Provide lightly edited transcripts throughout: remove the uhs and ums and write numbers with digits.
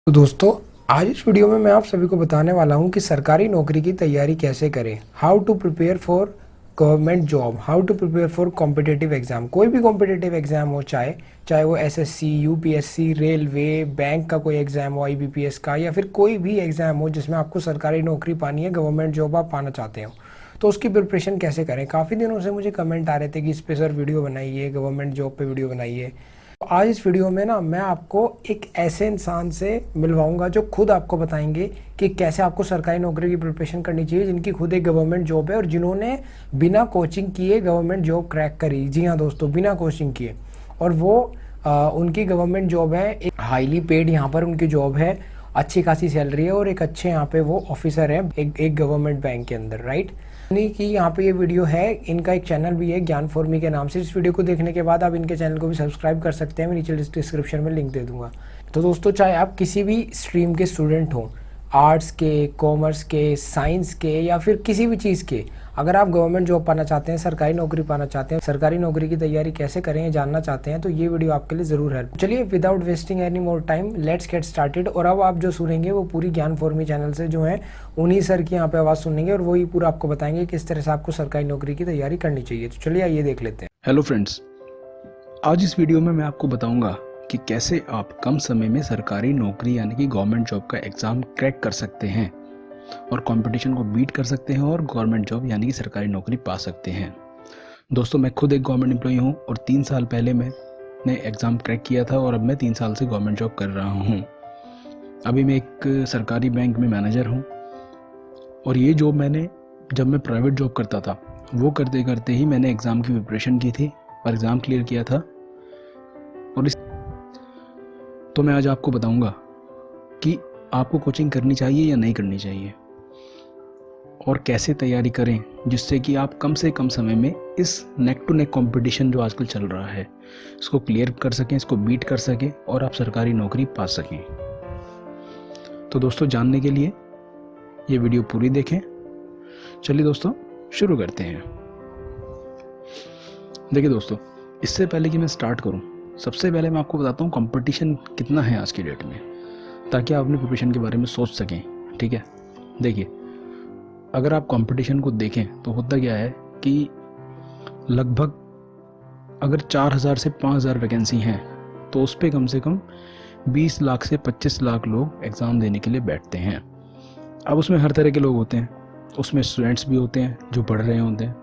तो दोस्तों, आज इस वीडियो में मैं आप सभी को बताने वाला हूं कि सरकारी नौकरी की तैयारी कैसे करें। How to prepare for government job, how to prepare for competitive exam. कोई भी कॉम्पिटिटिव एग्जाम हो, चाहे चाहे वो एसएससी, यूपीएससी, रेलवे, बैंक का कोई एग्जाम हो, आईबीपीएस का, या फिर कोई भी एग्जाम हो जिसमें आपको सरकारी नौकरी पानी है, गवर्नमेंट जॉब आप पाना चाहते हो, तो उसकी प्रिपरेशन कैसे करें। काफ़ी दिनों से मुझे कमेंट आ रहे थे कि इस पे सर वीडियो बनाइए, गवर्नमेंट जॉब पे वीडियो बनाइए। आज इस वीडियो में ना मैं आपको एक ऐसे इंसान से मिलवाऊंगा जो खुद आपको बताएंगे कि कैसे आपको सरकारी नौकरी की प्रिपरेशन करनी चाहिए, जिनकी खुद एक गवर्नमेंट जॉब है और जिन्होंने बिना कोचिंग किए गवर्नमेंट जॉब क्रैक करी। जी हाँ दोस्तों, बिना कोचिंग किए। और वो उनकी गवर्नमेंट जॉब है, एक हाईली पेड यहाँ पर उनकी जॉब है, अच्छी खासी सैलरी है और एक अच्छे यहाँ पे वो ऑफिसर है एक गवर्नमेंट बैंक के अंदर, राइट। नहीं कि यहाँ पे ये वीडियो है, इनका एक चैनल भी है ज्ञान फॉर्मी के नाम से। इस वीडियो को देखने के बाद आप इनके चैनल को भी सब्सक्राइब कर सकते हैं, मैं नीचे डिस्क्रिप्शन में लिंक दे दूंगा। तो दोस्तों, चाहे आप किसी भी स्ट्रीम के स्टूडेंट हों, आर्ट्स के, कॉमर्स के, साइंस के, या फिर किसी भी चीज़ के, अगर आप गवर्नमेंट जॉब पाना चाहते हैं, सरकारी नौकरी पाना चाहते हैं, सरकारी नौकरी की तैयारी कैसे करें ये जानना चाहते हैं, तो ये वीडियो आपके लिए ज़रूर है। चलिए, without wasting any more time, let's get started. और अब आप जो सुनेंगे वो पूरी ज्ञान फॉर्मी चैनल से जो है उन्हीं सर की यहाँ पे आवाज़ सुनेंगे और वही पूरा आपको बताएंगे किस तरह से आपको सरकारी नौकरी की तैयारी करनी चाहिए। तो चलिए आइए देख लेते हैं। हेलो फ्रेंड्स, आज इस वीडियो में मैं आपको बताऊंगा कि कैसे आप कम समय में सरकारी नौकरी यानी कि गवर्नमेंट जॉब का एग्ज़ाम क्रैक कर सकते हैं और कंपटीशन को बीट कर सकते हैं और गवर्नमेंट जॉब यानी कि सरकारी नौकरी पा सकते हैं। दोस्तों, मैं खुद एक गवर्नमेंट एम्प्लॉई हूं और 3 साल पहले मैंने एग्ज़ाम क्रैक किया था और अब मैं 3 साल से गवर्नमेंट जॉब कर रहा हूं। अभी मैं एक सरकारी बैंक में मैनेजर हूं और ये जॉब जब मैं प्राइवेट जॉब करता था वो करते करते ही मैंने एग्ज़ाम की प्रिपरेशन की थी और एग्ज़ाम क्लियर किया था। और तो मैं आज आपको बताऊंगा कि आपको कोचिंग करनी चाहिए या नहीं करनी चाहिए और कैसे तैयारी करें जिससे कि आप कम से कम समय में इस नेक टू नेक कंपटीशन जो आजकल चल रहा है इसको क्लियर कर सकें, इसको बीट कर सकें और आप सरकारी नौकरी पा सकें। तो दोस्तों, जानने के लिए ये वीडियो पूरी देखें। चलिए दोस्तों, शुरू करते हैं। देखिए दोस्तों, इससे पहले कि मैं स्टार्ट करूं, सबसे पहले मैं आपको बताता हूं कंपटीशन कितना है आज की डेट में, ताकि आप अपने प्रिपरेशन के बारे में सोच सकें। ठीक है, देखिए, अगर आप कंपटीशन को देखें तो होता क्या है कि लगभग अगर 4000 से 5000 वैकेंसी हैं तो उस पर कम से कम 20 लाख से 25 लाख लोग एग्ज़ाम देने के लिए बैठते हैं। अब उसमें हर तरह के लोग होते हैं, उसमें स्टूडेंट्स भी होते हैं जो पढ़ रहे होते हैं,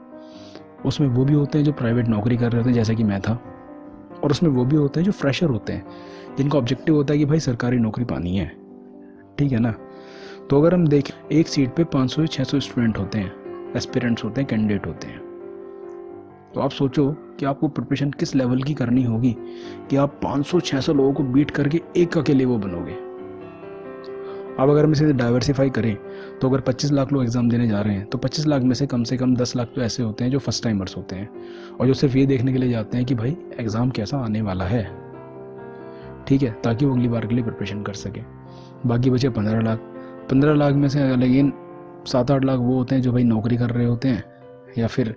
उसमें वो भी होते हैं जो प्राइवेट नौकरी कर रहे थे जैसा कि मैं था, और उसमें वो भी होते हैं जो फ्रेशर होते हैं जिनका ऑब्जेक्टिव होता है कि भाई सरकारी नौकरी पानी है। ठीक है ना। तो अगर हम देखें, एक सीट पे 500 से 600 स्टूडेंट होते हैं, एस्पिरेंट्स होते हैं, कैंडिडेट होते हैं। तो आप सोचो कि आपको प्रिपरेशन किस लेवल की करनी होगी कि आप 500-600 लोगों को बीट करके एक अकेले वो बनोगे। अब अगर हम इसे डाइवर्सिफाई करें तो अगर 25 लाख लोग एग्ज़ाम देने जा रहे हैं तो 25 लाख में से कम 10 लाख तो ऐसे होते हैं जो फर्स्ट टाइमर्स होते हैं और जो सिर्फ ये देखने के लिए जाते हैं कि भाई एग्ज़ाम कैसा आने वाला है। ठीक है, ताकि वो अगली बार के लिए प्रिपरेशन कर सके। बाकी बचे 15 लाख में से लेकिन 7-8 लाख वो होते हैं जो भाई नौकरी कर रहे होते हैं या फिर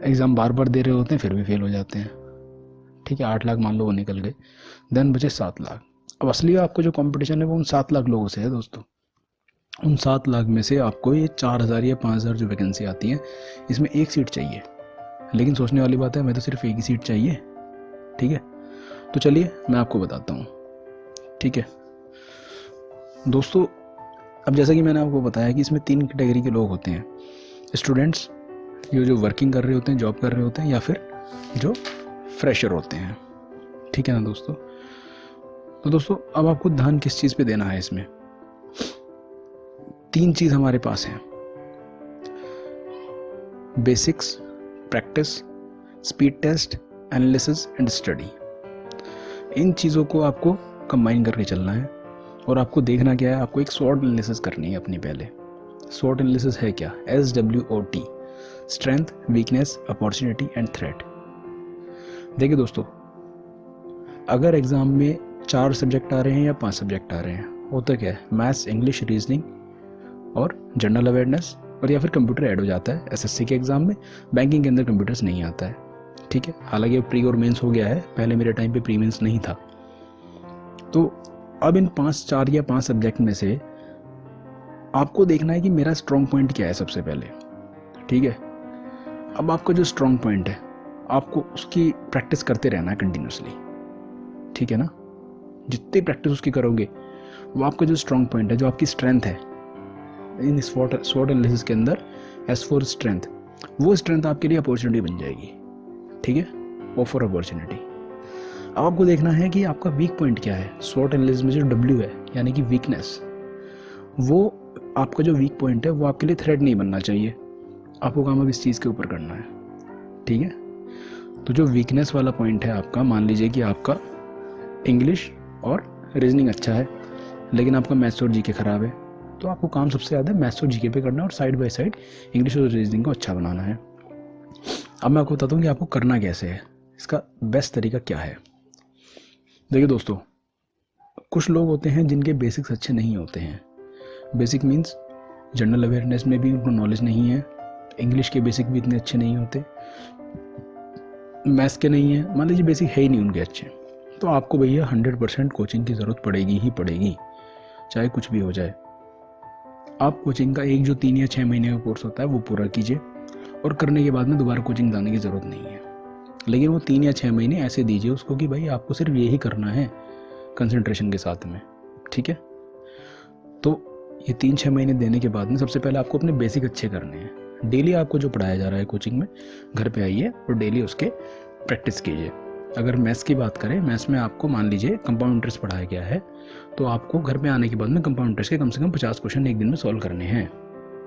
एग्ज़ाम बार बार दे रहे होते हैं फिर भी फेल हो जाते हैं। ठीक है, 8 लाख मान लो वो निकल गए, देन बचे 7 लाख। अब असली आपको जो कंपटीशन है वो उन 7 लाख लोगों से है दोस्तों। उन 7 लाख में से आपको ये 4000 या 5000 जो वैकेंसी आती है इसमें एक सीट चाहिए। लेकिन सोचने वाली बात है, मैं तो सिर्फ एक ही सीट चाहिए। ठीक है, तो चलिए मैं आपको बताता हूँ। ठीक है दोस्तों, अब जैसा कि मैंने आपको बताया कि इसमें 3 कैटेगरी के लोग होते हैं, स्टूडेंट्स जो वर्किंग कर रहे होते हैं, जॉब कर रहे होते हैं, या फिर जो फ्रेशर होते हैं। ठीक है ना दोस्तों। तो दोस्तों, अब आपको ध्यान किस चीज़ पे देना है, इसमें 3 चीज़ हमारे पास हैं, basics, practice, speed test, analysis and study. इन चीज़ों को आपको कंबाइन करके चलना है और आपको देखना क्या है, आपको एक स्वॉट एनालिसिस करनी है अपनी। पहले स्वॉट एनालिसिस है क्या, SWOT, strength, weakness, opportunity and threat. देखिए दोस्तों, अगर एग्ज़ाम में 4 सब्जेक्ट आ रहे हैं या 5 सब्जेक्ट आ रहे हैं, होता क्या है, मैथ्स, इंग्लिश, रीजनिंग और जनरल अवेयरनेस, और या फिर कंप्यूटर ऐड हो जाता है। SSC के एग्ज़ाम में बैंकिंग के अंदर कंप्यूटर्स नहीं आता है। ठीक है, हालांकि प्री और मेंस हो गया है, पहले मेरे टाइम पे प्री मेंस नहीं था। तो अब इन 4 या 5 सब्जेक्ट में से आपको देखना है कि मेरा स्ट्रॉन्ग पॉइंट क्या है सबसे पहले, ठीक है। अब आपका जो स्ट्रॉन्ग पॉइंट है आपको उसकी प्रैक्टिस करते रहना है कंटिन्यूसली, ठीक है ना। जितनी प्रैक्टिस उसकी करोगे वो आपका जो स्ट्रॉन्ग पॉइंट है, जो आपकी स्ट्रेंथ है इन स्वॉट एनालिसिस के अंदर, एस फॉर स्ट्रेंथ, वो स्ट्रेंथ आपके लिए अपॉर्चुनिटी बन जाएगी, ठीक है, ऑफर अपॉर्चुनिटी। अब आपको देखना है कि आपका वीक पॉइंट क्या है। स्वॉट एनालिसिस में जो W है यानी कि वीकनेस, वो आपका जो वीक पॉइंट है वो आपके लिए थ्रेट नहीं बनना चाहिए। आपको काम अब इस चीज़ के ऊपर करना है, ठीक है। तो जो वीकनेस वाला पॉइंट है आपका, मान लीजिए कि आपका इंग्लिश और रीजनिंग अच्छा है लेकिन आपका मैथ्स और जीके खराब है, तो आपको काम सबसे ज़्यादा मैथ्स और जीके पे करना है और साइड बाय साइड इंग्लिश और रीजनिंग को अच्छा बनाना है। अब मैं आपको बताता हूँ कि आपको करना कैसे है, इसका बेस्ट तरीका क्या है। देखिए दोस्तों, कुछ लोग होते हैं जिनके बेसिक्स अच्छे नहीं होते हैं। बेसिक मीन्स जनरल अवेयरनेस में भी उनको नॉलेज नहीं है, इंग्लिश के बेसिक भी इतने अच्छे नहीं होते, मैथ्स के नहीं है, मान लीजिए बेसिक है ही नहीं उनके अच्छे, तो आपको भैया 100% कोचिंग की ज़रूरत पड़ेगी ही पड़ेगी, चाहे कुछ भी हो जाए। आप कोचिंग का एक जो 3 या 6 महीने का कोर्स होता है वो पूरा कीजिए, और करने के बाद में दोबारा कोचिंग जाने की ज़रूरत नहीं है। लेकिन वो 3 या 6 महीने ऐसे दीजिए उसको कि भाई आपको सिर्फ यही करना है कंसंट्रेशन के साथ में, ठीक है। तो ये 3-6 महीने देने के बाद में सबसे पहले आपको अपने बेसिक अच्छे करने हैं। डेली आपको जो पढ़ाया जा रहा है कोचिंग में, घर पे आइए और डेली उसके प्रैक्टिस कीजिए। अगर मैथ्स की बात करें, मैथ्स में आपको मान लीजिए कंपाउंड इंटरेस्ट पढ़ाया गया है, तो आपको घर पे आने के बाद में कंपाउंड इंटरेस्ट के कम से कम 50 क्वेश्चन एक दिन में सॉल्व करने हैं।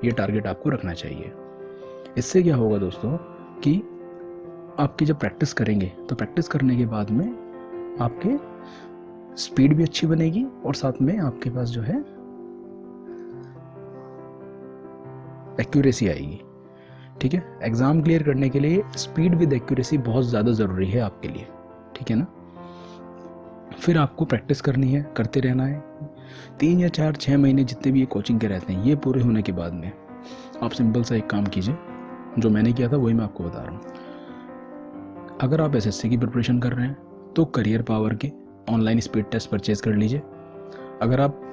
ये टारगेट आपको रखना चाहिए। इससे क्या होगा दोस्तों कि आपकी जब प्रैक्टिस करेंगे तो प्रैक्टिस करने के बाद में आपके स्पीड भी अच्छी बनेगी और साथ में आपके पास जो है एक्यूरेसी आएगी, ठीक है। एग्जाम क्लियर करने के लिए स्पीड विद एक्यूरेसी बहुत ज़्यादा ज़रूरी है आपके लिए, ठीक है ना। फिर आपको प्रैक्टिस करनी है, करते रहना है। 3 या 4-6 महीने जितने भी ये कोचिंग के रहते हैं, ये पूरे होने के बाद में आप सिंपल सा एक काम कीजिए, जो मैंने किया था वही मैं आपको बता रहा हूँ। अगर आप एसएससी की प्रिपरेशन कर रहे हैं तो करियर पावर के ऑनलाइन स्पीड टेस्ट परचेज कर लीजिए। अगर आप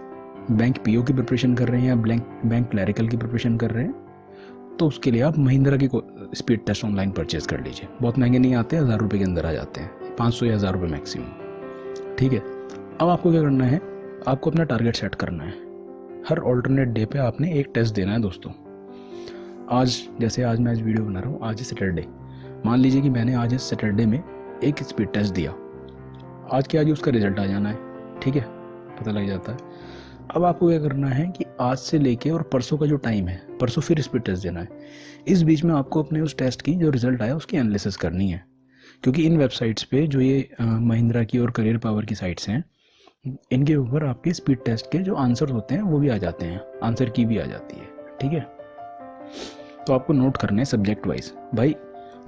बैंक पीओ की प्रिपरेशन कर रहे हैं या बैंक क्लैरिकल की प्रिपरेशन कर रहे हैं तो उसके लिए आप महिंद्रा की स्पीड टेस्ट ऑनलाइन परचेज कर लीजिए। बहुत महंगे नहीं आते, 1000 रुपये के अंदर आ जाते हैं, 500 या 1000 रुपये मैक्सिमम, ठीक है। अब आपको क्या करना है, आपको अपना टारगेट सेट करना है। हर ऑल्टरनेट डे पे आपने एक टेस्ट देना है दोस्तों। आज जैसे आज मैं वीडियो बना रहा हूँ, आज है सैटरडे, मान लीजिए कि मैंने आज इस सैटरडे में एक स्पीड टेस्ट दिया, आज के आज ही उसका रिजल्ट आ जाना है, ठीक है, पता लग जाता है। अब आपको क्या करना है कि आज से लेके और परसों का जो टाइम है, परसों फिर स्पीड टेस्ट देना है। इस बीच में आपको अपने उस टेस्ट की जो रिजल्ट आया उसकी एनालिसिस करनी है, क्योंकि इन वेबसाइट्स पे जो ये महिंद्रा की और करियर पावर की साइट्स हैं, इनके ऊपर आपके स्पीड टेस्ट के जो आंसर होते हैं वो भी आ जाते हैं, आंसर की भी आ जाती है, ठीक है। तो आपको नोट करने हैं सब्जेक्ट वाइज, भाई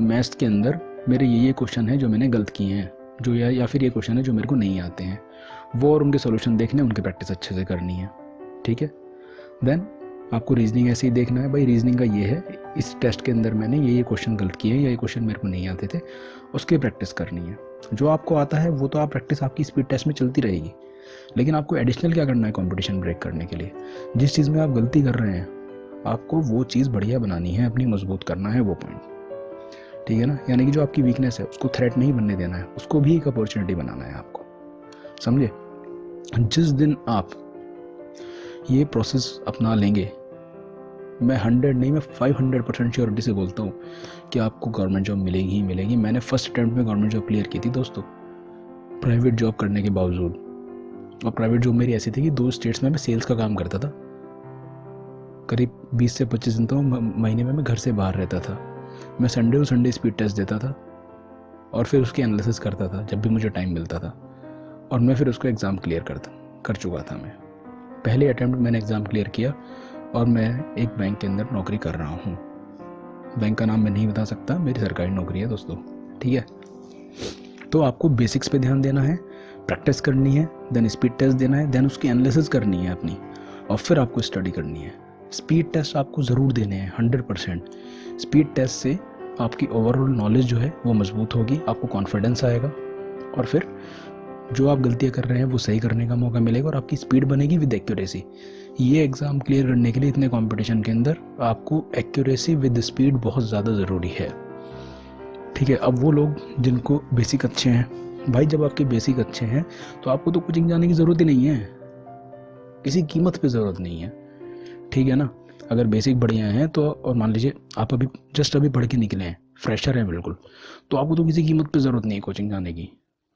मैथ्स के अंदर मेरे ये क्वेश्चन है जो मैंने गलत किए हैं, जो या फिर ये क्वेश्चन है जो मेरे को नहीं आते हैं, वो और उनके सॉल्यूशन देखने, उनकी प्रैक्टिस अच्छे से करनी है, ठीक है। देन आपको रीजनिंग ऐसे ही देखना है, भाई रीजनिंग का ये है, इस टेस्ट के अंदर मैंने ये क्वेश्चन गलत किए या ये क्वेश्चन मेरे को नहीं आते थे, उसकी प्रैक्टिस करनी है। जो आपको आता है वो तो आप प्रैक्टिस आपकी स्पीड टेस्ट में चलती रहेगी, लेकिन आपको एडिशनल क्या करना है कंपटीशन ब्रेक करने के लिए, जिस चीज़ में आप गलती कर रहे हैं आपको वो चीज़ बढ़िया बनानी है, अपनी मजबूत करना है वो पॉइंट, ठीक है ना। यानी कि जो आपकी वीकनेस है उसको थ्रेट नहीं बनने देना है, उसको भी एक अपॉर्चुनिटी बनाना है आपको, समझे। जिस दिन आप ये प्रोसेस अपना लेंगे, मैं 100 नहीं, मैं 500% श्योरिटी से बोलता हूँ कि आपको गवर्नमेंट जॉब मिलेगी ही मिलेगी। मैंने फर्स्ट अटेम्प्ट में गवर्नमेंट जॉब क्लियर की थी दोस्तों, प्राइवेट जॉब करने के बावजूद। और प्राइवेट जॉब मेरी ऐसी थी कि 2 स्टेट्स में मैं सेल्स का काम करता था, करीब 20 से 25 दिन तो महीने में मैं घर से बाहर रहता था। मैं संडे और संडे स्पीड टेस्ट देता था और फिर उसकी एनालिसिस करता था जब भी मुझे टाइम मिलता था, और मैं फिर उसको एग्ज़ाम क्लियर कर चुका था। मैं पहले अटेम्प्ट मैंने एग्ज़ाम क्लियर किया और मैं एक बैंक के अंदर नौकरी कर रहा हूँ। बैंक का नाम मैं नहीं बता सकता, मेरी सरकारी नौकरी है दोस्तों, ठीक है। तो आपको बेसिक्स पे ध्यान देना है, प्रैक्टिस करनी है, देन स्पीड टेस्ट देना है, देन उसकी एनालिसिस करनी है अपनी, और फिर आपको स्टडी करनी है। स्पीड टेस्ट आपको ज़रूर देने हैं 100%। स्पीड टेस्ट से आपकी ओवरऑल नॉलेज जो है वो मजबूत होगी, आपको कॉन्फिडेंस आएगा, और फिर जो आप गलतियाँ कर रहे हैं वो सही करने का मौका मिलेगा और आपकी स्पीड बनेगी विद एक्यूरेसी। ये एग्ज़ाम क्लियर करने के लिए इतने कंपटीशन के अंदर आपको एक्यूरेसी विद स्पीड बहुत ज़्यादा ज़रूरी है। ठीक है, अब वो लोग जिनको बेसिक अच्छे हैं, भाई जब आपके बेसिक अच्छे हैं तो आपको तो कोचिंग जाने की ज़रूरत ही नहीं है, किसी कीमत पे ज़रूरत नहीं है। ठीक है ना, अगर बेसिक बढ़िया हैं तो, और मान लीजिए आप अभी जस्ट अभी पढ़ के निकले हैं, फ्रेशर हैं बिल्कुल, तो आपको तो किसी कीमत पे ज़रूरत नहीं है कोचिंग जाने की।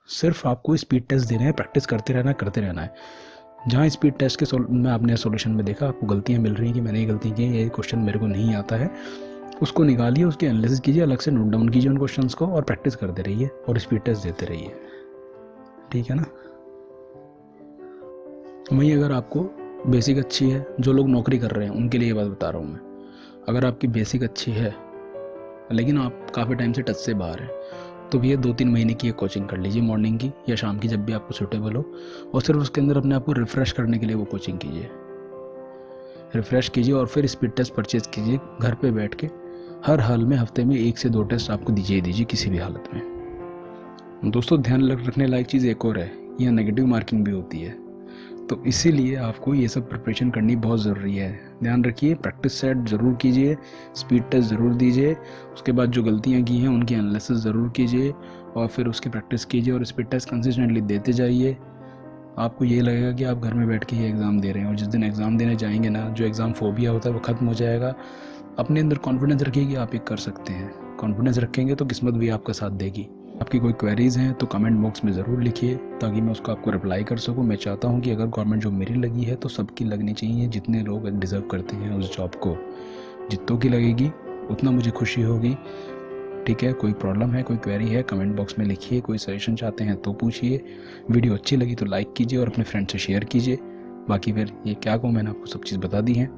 सिर्फ आपको स्पीड टेस्ट देने हैं, प्रैक्टिस करते रहना है। जहाँ स्पीड टेस्ट के में आपने सोल्यूशन में देखा आपको गलतियाँ मिल रही हैं कि मैंने ये गलती की, ये क्वेश्चन मेरे को नहीं आता है, उसको निकालिए, उसकी एनालिसिस कीजिए, अलग से नोट डाउन कीजिए उन क्वेश्चंस को और प्रैक्टिस करते रहिए और स्पीड टेस्ट देते रहिए। ठीक है ना। वहीं अगर आपको बेसिक अच्छी है, जो लोग नौकरी कर रहे हैं उनके लिए ये बात बता रहा हूँ मैं, अगर आपकी बेसिक अच्छी है लेकिन आप काफ़ी टाइम से टच से बाहर हैं, तो भैया 2-3 महीने की एक कोचिंग कर लीजिए, मॉर्निंग की या शाम की, जब भी आपको सूटेबल हो, और सिर्फ उसके अंदर अपने आप को रिफ़्रेश करने के लिए वो कोचिंग कीजिए, रिफ़्रेश कीजिए और फिर स्पीड टेस्ट परचेज़ कीजिए घर पे बैठ के। हर हाल में हफ्ते में 1 से 2 टेस्ट आपको दीजिए किसी भी हालत में। दोस्तों ध्यान रखने लायक चीज़ एक और है, यहाँ नेगेटिव मार्किंग भी होती है, तो इसीलिए आपको ये सब प्रिपरेशन करनी बहुत ज़रूरी है। ध्यान रखिए, प्रैक्टिस सेट ज़रूर कीजिए, स्पीड टेस्ट ज़रूर दीजिए, उसके बाद जो गलतियाँ की हैं उनकी एनालिसिस ज़रूर कीजिए और फिर उसकी प्रैक्टिस कीजिए और स्पीड टेस्ट कंसिस्टेंटली देते जाइए। आपको ये लगेगा कि आप घर में बैठ के ही एग्ज़ाम दे रहे हैं, और जिस दिन एग्ज़ाम देने जाएंगे ना, जो एग्ज़ाम फोबिया होता है वो ख़त्म हो जाएगा। अपने अंदर कॉन्फिडेंस रखिए कि आप ये कर सकते हैं, कॉन्फिडेंस रखेंगे तो किस्मत भी आपका साथ देगी। आपकी कोई क्वेरीज़ हैं तो कमेंट बॉक्स में ज़रूर लिखिए ताकि मैं उसको आपको रिप्लाई कर सकूं। मैं चाहता हूं कि अगर गवर्नमेंट जॉब मेरी लगी है तो सबकी लगनी चाहिए, जितने लोग डिज़र्व करते हैं उस जॉब को, जितनों की लगेगी उतना मुझे खुशी होगी। ठीक है, कोई प्रॉब्लम है, कोई क्वेरी है, कमेंट बॉक्स में लिखिए, कोई सजेशन चाहते हैं तो पूछिए। वीडियो अच्छी लगी तो लाइक कीजिए और अपने फ्रेंड से शेयर कीजिए। बाकी फिर ये क्या कहूँ, मैंने आपको सब चीज़ बता दी है।